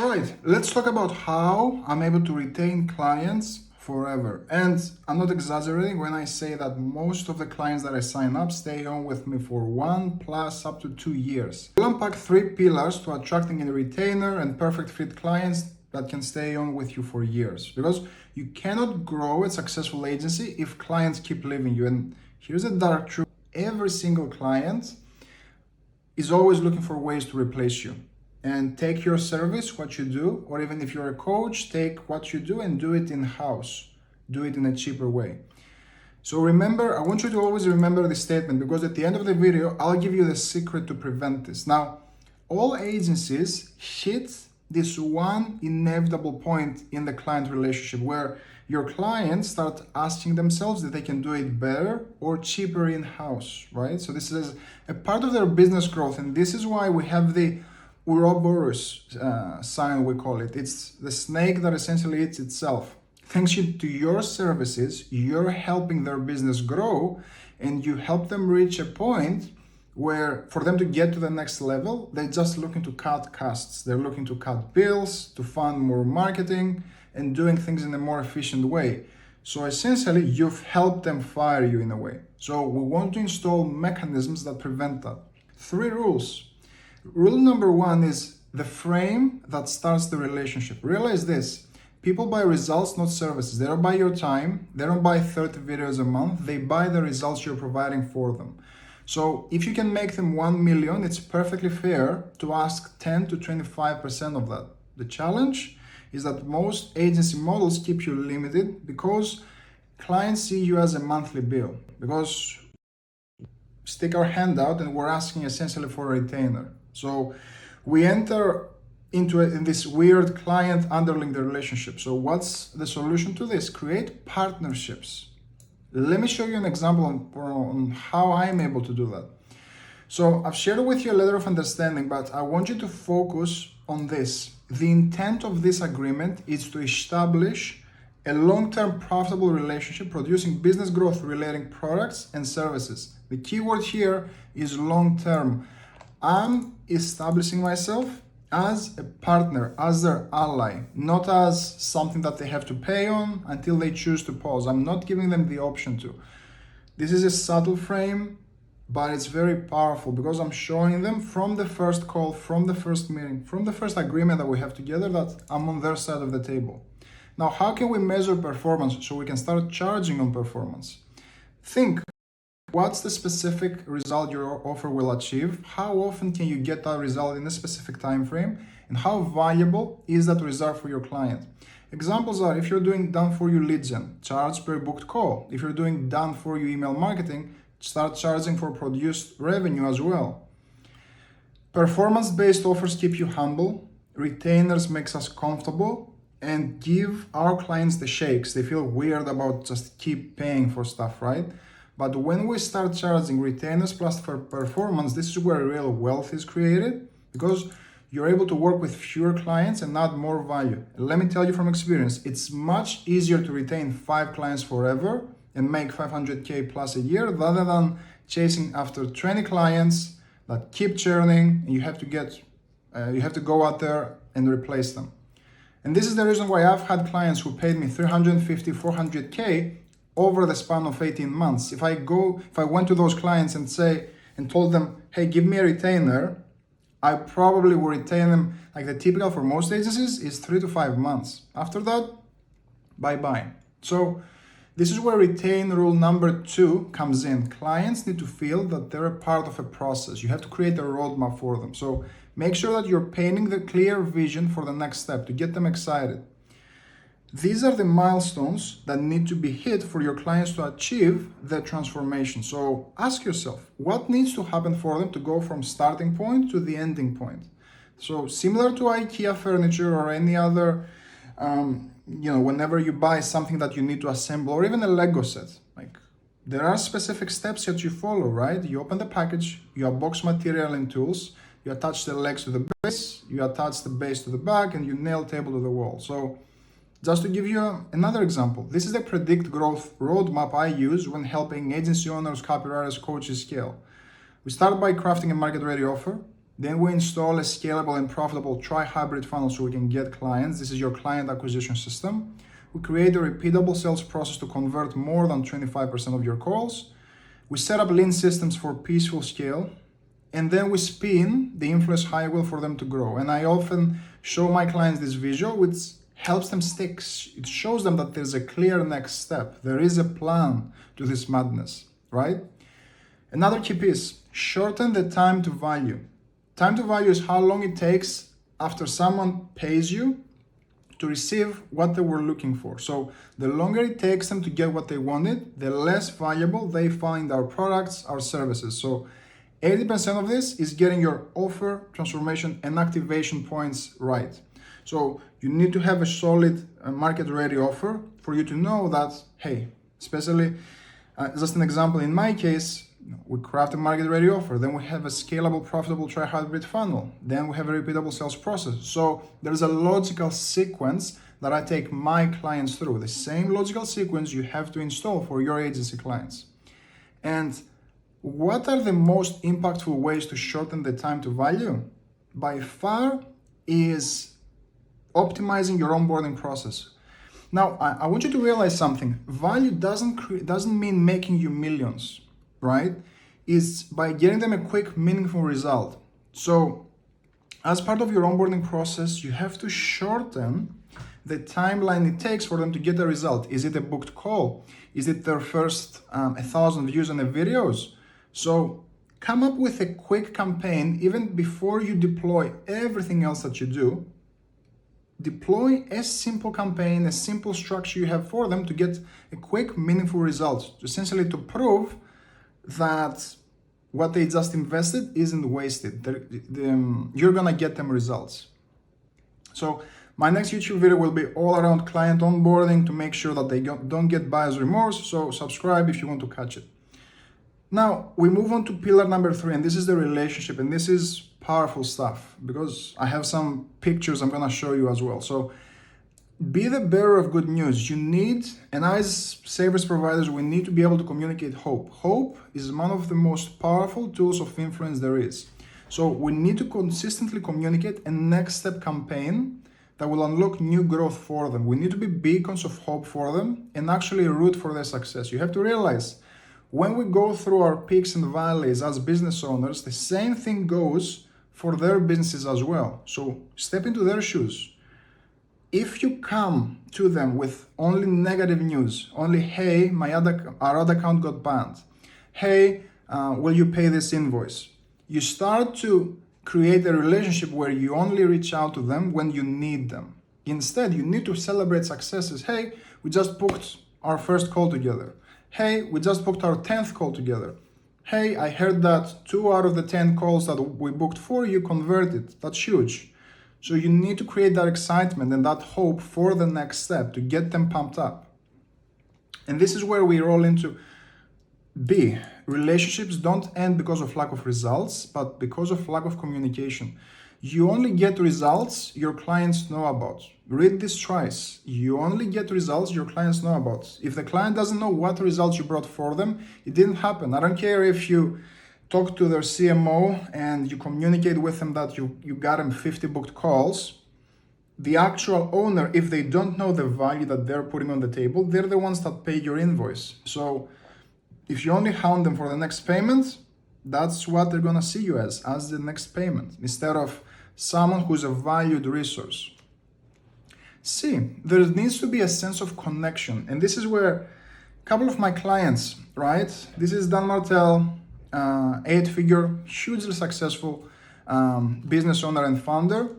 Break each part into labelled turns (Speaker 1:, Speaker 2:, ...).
Speaker 1: Alright, let's talk about how I'm able to retain clients forever. And I'm not exaggerating when I say that most of the clients that I sign up stay on with me for 1+ up to 2 years. We'll unpack 3 pillars to attracting a retainer and perfect fit clients that can stay on with you for years. Because you cannot grow a successful agency if clients keep leaving you. And here's a dark truth: every single client is always looking for ways to replace you. And take your service, what you do, or even if you're a coach, take what you do and do it in-house. Do it in a cheaper way. So remember, I want you to always remember this statement, because at the end of the video, I'll give you the secret to prevent this. Now, all agencies hit this one inevitable point in the client relationship where your clients start asking themselves that they can do it better or cheaper in-house, right? So this is a part of their business growth, and this is why we have the Ouroboros sign, we call it. It's the snake that essentially eats itself. Thanks to your services, you're helping their business grow, and you help them reach a point where for them to get to the next level, they're just looking to cut costs. They're looking to cut bills, to fund more marketing, and doing things in a more efficient way. So essentially, you've helped them fire you in a way. So we want to install mechanisms that prevent that. 3 rules. Rule number 1 is the frame that starts the relationship. Realize this: people buy results, not services. They don't buy your time. They don't buy 30 videos a month. They buy the results you're providing for them. So if you can make them 1 million, it's perfectly fair to ask 10 to 25% of that. The challenge is that most agency models keep you limited because clients see you as a monthly bill. Because stick our hand out and we're asking essentially for a retainer. So we enter into in this weird client-underling the relationship. So what's the solution to this? Create partnerships. Let me show you an example on how I'm able to do that. So I've shared with you a letter of understanding, but I want you to focus on this. The intent of this agreement is to establish a long-term profitable relationship producing business growth relating products and services. The key word here is long-term. I'm establishing myself as a partner, as their ally, not as something that they have to pay on until they choose to pause. I'm not giving them the option to. This is a subtle frame, but it's very powerful because I'm showing them from the first call, from the first meeting, from the first agreement that we have together that I'm on their side of the table. Now, how can we measure performance so we can start charging on performance? Think. What's the specific result your offer will achieve? How often can you get that result in a specific time frame? And how valuable is that result for your client? Examples are: if you're doing done-for-you lead gen, charge per booked call. If you're doing done-for-you email marketing, start charging for produced revenue as well. Performance-based offers keep you humble. Retainers makes us comfortable and give our clients the shakes. They feel weird about just keep paying for stuff, right? But when we start charging retainers plus for performance, this is where real wealth is created, because you're able to work with fewer clients and add more value. And let me tell you from experience, it's much easier to retain 5 clients forever and make 500K plus a year rather than chasing after 20 clients that keep churning, and you have to go out there and replace them. And this is the reason why I've had clients who paid me 350, 400K over the span of 18 months. If I went to those clients and told them, hey, give me a retainer, I probably will retain them, like the typical for most agencies is 3 to 5 months. After that, bye-bye. So this is where retain rule number 2 comes in. Clients need to feel that they're a part of a process. You have to create a roadmap for them. So make sure that you're painting the clear vision for the next step to get them excited. These are the milestones that need to be hit for your clients to achieve the transformation. So ask yourself, what needs to happen for them to go from starting point to the ending point? So similar to IKEA furniture or any other, whenever you buy something that you need to assemble, or even a Lego set, like there are specific steps that you follow, right? You open the package, you unbox material and tools, you attach the legs to the base, you attach the base to the back, and you nail table to the wall. So just to give you another example, this is the predict growth roadmap I use when helping agency owners, copywriters, coaches scale. We start by crafting a market-ready offer. Then we install a scalable and profitable tri-hybrid funnel so we can get clients. This is your client acquisition system. We create a repeatable sales process to convert more than 25% of your calls. We set up lean systems for peaceful scale. And then we spin the influence flywheel for them to grow. And I often show my clients this visual, which helps them stick. It shows them that there's a clear next step. There is a plan to this madness, right? Another key piece, shorten the time to value. Time to value is how long it takes after someone pays you to receive what they were looking for. So the longer it takes them to get what they wanted, the less valuable they find our products, our services. So 80% of this is getting your offer, transformation, and activation points right. So you need to have a solid market-ready offer for you to know that, hey, especially, just an example, in my case, we craft a market-ready offer, then we have a scalable, profitable tri-hybrid funnel, then we have a repeatable sales process. So there's a logical sequence that I take my clients through. The same logical sequence you have to install for your agency clients. And what are the most impactful ways to shorten the time to value? By far is optimizing your onboarding process. Now, I want you to realize something. Value doesn't mean making you millions, right? It's by getting them a quick, meaningful result. So as part of your onboarding process, you have to shorten the timeline it takes for them to get a result. Is it a booked call? Is it their first 1,000 views on the videos? So come up with a quick campaign even before you deploy everything else that you do. Deploy a simple campaign, a simple structure you have for them to get a quick, meaningful result, essentially to prove that what they just invested isn't wasted. You're gonna get them results. So my next YouTube video will be all around client onboarding to make sure that they don't get buyer's remorse. So subscribe if you want to catch it. Now we move on to pillar number 3, and this is the relationship, and this is powerful stuff because I have some pictures I'm gonna show you as well. So be the bearer of good news. You need, and as service providers, we need to be able to communicate hope. Hope is one of the most powerful tools of influence there is. So we need to consistently communicate a next step campaign that will unlock new growth for them. We need to be beacons of hope for them and actually root for their success. You have to realize when we go through our peaks and valleys as business owners, the same thing goes for their businesses as well. So step into their shoes. If you come to them with only negative news, only, hey, our ad account got banned. Hey, will you pay this invoice? You start to create a relationship where you only reach out to them when you need them. Instead, you need to celebrate successes. Hey, we just booked our first call together. Hey, we just booked our 10th call together. Hey, I heard that 2 out of the 10 calls that we booked for you converted. That's huge. So you need to create that excitement and that hope for the next step to get them pumped up. And this is where we roll into B. Relationships don't end because of lack of results, but because of lack of communication. You only get results your clients know about. Read this twice. You only get results your clients know about. If the client doesn't know what results you brought for them, it didn't happen. I don't care if you talk to their CMO and you communicate with them that you got them 50 booked calls. The actual owner, if they don't know the value that they're putting on the table, they're the ones that pay your invoice. So if you only hound them for the next payment, that's what they're gonna see you as the next payment, instead of someone who's a valued resource. C, there needs to be a sense of connection. And this is where a couple of my clients, right? This is Dan Martel, 8-figure, hugely successful business owner and founder.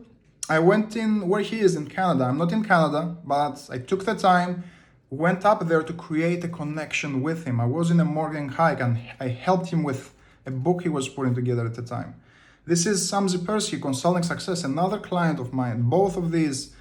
Speaker 1: I went in where he is in Canada. I'm not in Canada, but I took the time, went up there to create a connection with him. I was in a morning hike and I helped him with a book he was putting together at the time. This is Sam Zipersky, Consulting Success, another client of mine. Both of these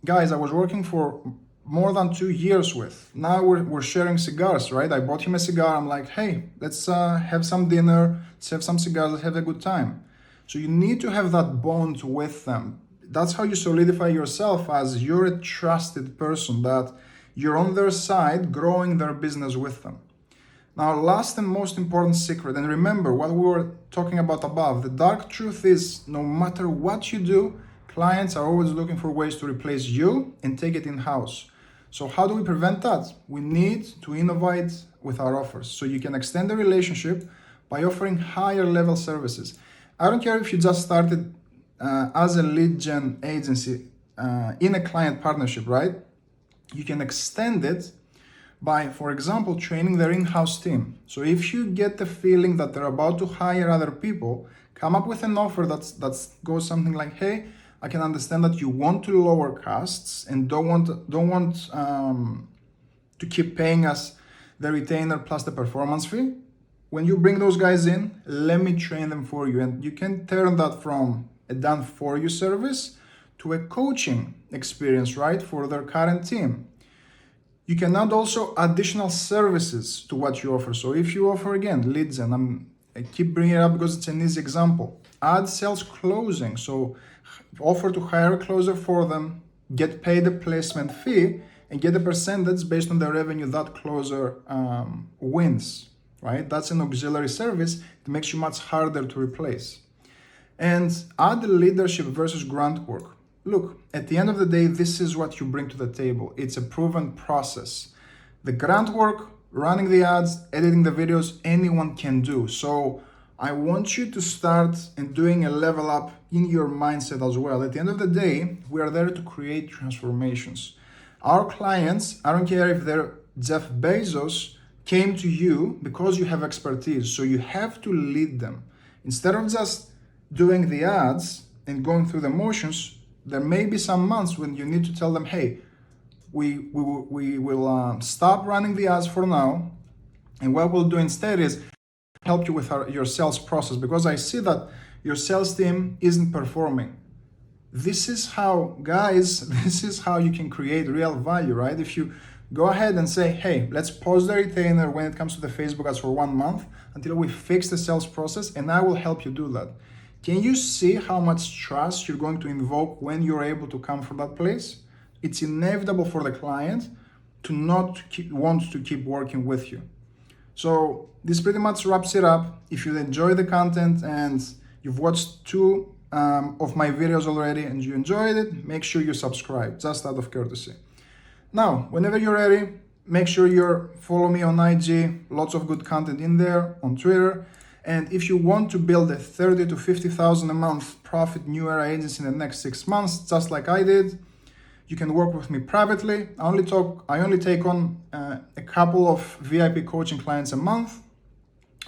Speaker 1: guys I was working for more than 2 years with. Now we're sharing cigars, right? I bought him a cigar. I'm like, hey, let's have some dinner, let's have some cigars, let's have a good time. So you need to have that bond with them. That's how you solidify yourself as you're a trusted person, that you're on their side, growing their business with them. Now, last and most important secret, and remember what we were talking about above, the dark truth is no matter what you do, clients are always looking for ways to replace you and take it in-house. So how do we prevent that? We need to innovate with our offers. So you can extend the relationship by offering higher level services. I don't care if you just started as a lead gen agency in a client partnership, right? You can extend it by, for example, training their in-house team. So if you get the feeling that they're about to hire other people, come up with an offer that goes something like, hey, I can understand that you want to lower costs and don't want to keep paying us the retainer plus the performance fee. When you bring those guys in, let me train them for you. And you can turn that from a done for you service to a coaching experience, right, for their current team. You can add also additional services to what you offer. So if you offer, again, leads, and I keep bringing it up because it's an easy example, add sales closing. So offer to hire a closer for them, get paid a placement fee, and get a percentage based on the revenue that closer wins, right? That's an auxiliary service. It makes you much harder to replace. And add leadership versus grunt work. Look, at the end of the day, this is what you bring to the table. It's a proven process. The grunt work, running the ads, editing the videos, anyone can do. So I want you to start and doing a level up in your mindset as well. At the end of the day, we are there to create transformations. Our clients, I don't care if they're Jeff Bezos, came to you because you have expertise. So you have to lead them. Instead of just doing the ads and going through the motions, there may be some months when you need to tell them, hey, we will stop running the ads for now. And what we'll do instead is help you with your sales process, because I see that your sales team isn't performing. This is how, guys, this is how you can create real value, right? If you go ahead and say, hey, let's pause the retainer when it comes to the Facebook ads for 1 month until we fix the sales process, and I will help you do that. Can you see how much trust you're going to invoke when you're able to come from that place? It's inevitable for the client to not want to keep working with you. So this pretty much wraps it up. If you enjoy the content and you've watched 2 of my videos already and you enjoyed it, make sure you subscribe, just out of courtesy. Now, whenever you're ready, make sure you follow me on IG, lots of good content in there, on Twitter. And if you want to build a 30 to 50,000 a month profit new era agency in the next 6 months, just like I did, you can work with me privately. I only take on a couple of VIP coaching clients a month.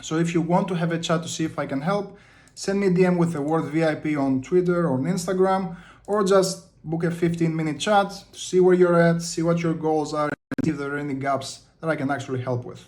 Speaker 1: So if you want to have a chat to see if I can help, send me a DM with the word VIP on Twitter or on Instagram, or just book a 15-minute chat to see where you're at, see what your goals are, and see if there are any gaps that I can actually help with.